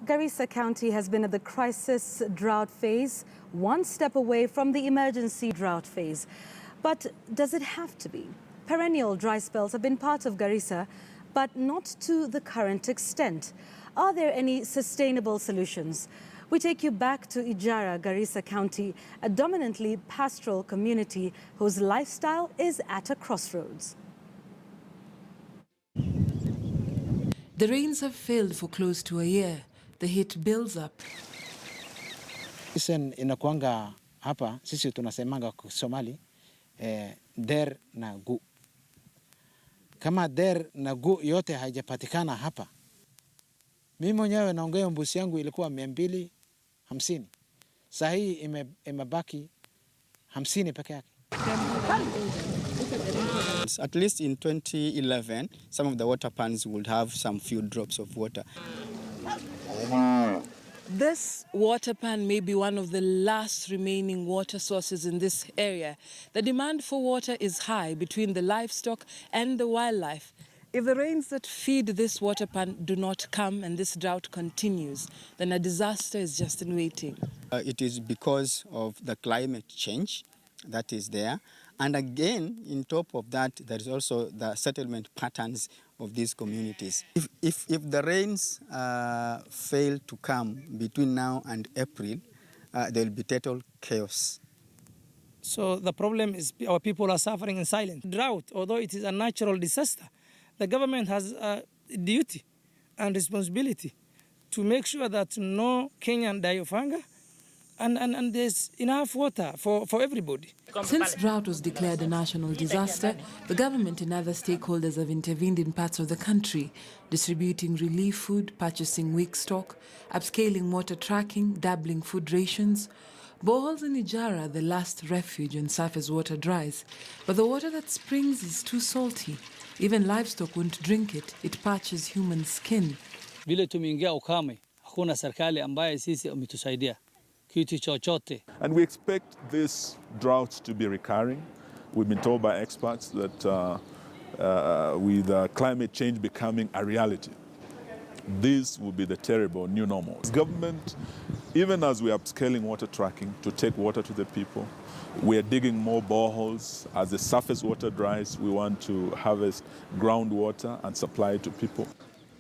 Garissa County has been at the crisis drought phase, one step away from the emergency drought phase. But does it have to be? Perennial dry spells have been part of Garissa, but not to the current extent. Are there any sustainable solutions? We take you back to Ijara-Garissa County, a dominantly pastoral community whose lifestyle is at a crossroads. The rains have failed for close to a year. The heat builds up. Inakuanga hapa sisi tunasemanga kwa Somali der na gu. Kama der na gu yote haijapatikana hapa. Mimi mwenyewe naongea mbuzi yangu ilikuwa 250. Sasa hii imebaki 50 peke yake. At least in 2011, some of the water pans would have some few drops of water. This water pan may be one of the last remaining water sources in this area. The demand for water is high between the livestock and the wildlife. If the rains that feed this water pan do not come and this drought continues, then a disaster is just in waiting. It is because of the climate change that is there. And again, in top of that, there is also the settlement patterns of these communities. If the rains fail to come between now and April, there will be total chaos. So the problem is our people are suffering in silence. Drought, although it is a natural disaster, the government has a duty and responsibility to make sure that no Kenyan die of hunger and there's enough water for everybody. Since drought was declared a national disaster, the government and other stakeholders have intervened in parts of the country, distributing relief food, purchasing weak stock, upscaling water tracking, doubling food rations. Boreholes in Ijara are the last refuge when surface water dries. But the water that springs is too salty. Even livestock won't drink it. It parches human skin. Vile tumeingia ukame, hakuna serikali ambaye sisi umetusaidia. And we expect this drought to be recurring. We've been told by experts that with climate change becoming a reality, this will be the terrible new normal. Government, even as we are upscaling water tracking to take water to the people, we are digging more boreholes. As the surface water dries, we want to harvest groundwater and supply it to people.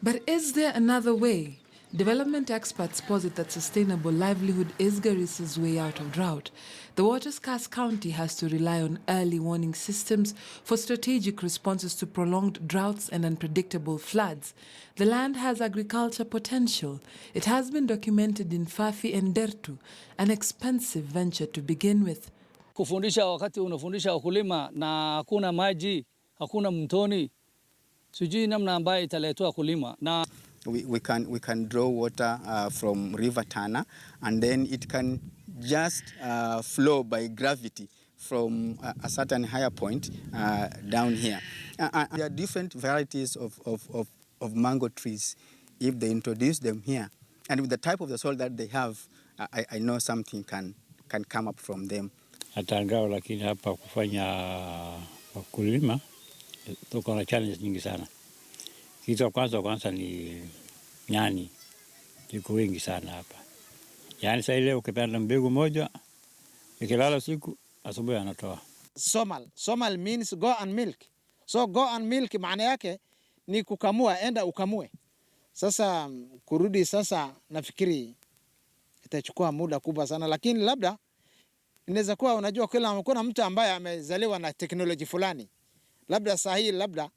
But is there another way? Development experts posit that sustainable livelihood is Garissa's way out of drought. The water-scarce county has to rely on early warning systems for strategic responses to prolonged droughts and unpredictable floods. The land has agriculture potential. It has been documented in Fafi and Dertu, an expensive venture to begin with. Kufundisha wakati unafundisha wakulima na hakuna maji, hakuna mtoni, sijui namna ambayo italetea wakulima na We can draw water from River Tana, and then it can just flow by gravity from a certain higher point down here. There are different varieties of mango trees. If they introduce them here, and with the type of the soil that they have, I know something can come up from them. Atangao lakini hapa kufanya wakulima tuko na challenge nyingi sana. Kitu kwanza ni nyani. Yuko wengi sana hapa. Yaani sasa ile ukipanda mbegu moja, ikilala siku asubuhi anatoa. Somal means go and milk. So go and milk maana yake ni kukamua, enda ukamue. Sasa kurudi sasa nafikiri itachukua muda kubwa sana, lakini labda inaweza kuwa unajua kuna mtu ambaye amezaliwa na teknoloji fulani. Labda saa hii labda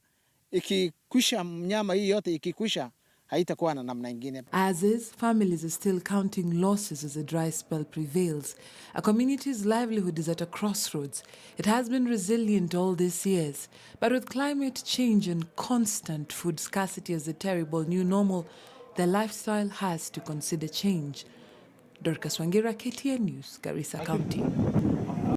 ikikwisha mnyama hii yote ikikwisha haitakuwa na namna nyingine. As is, families are still counting losses as a dry spell prevails. A community's livelihood is at a crossroads. It has been resilient all these years, but with climate change and constant food scarcity as a terrible new normal, their lifestyle has to consider change. Dorcas Wangira, KTN News, Garissa County.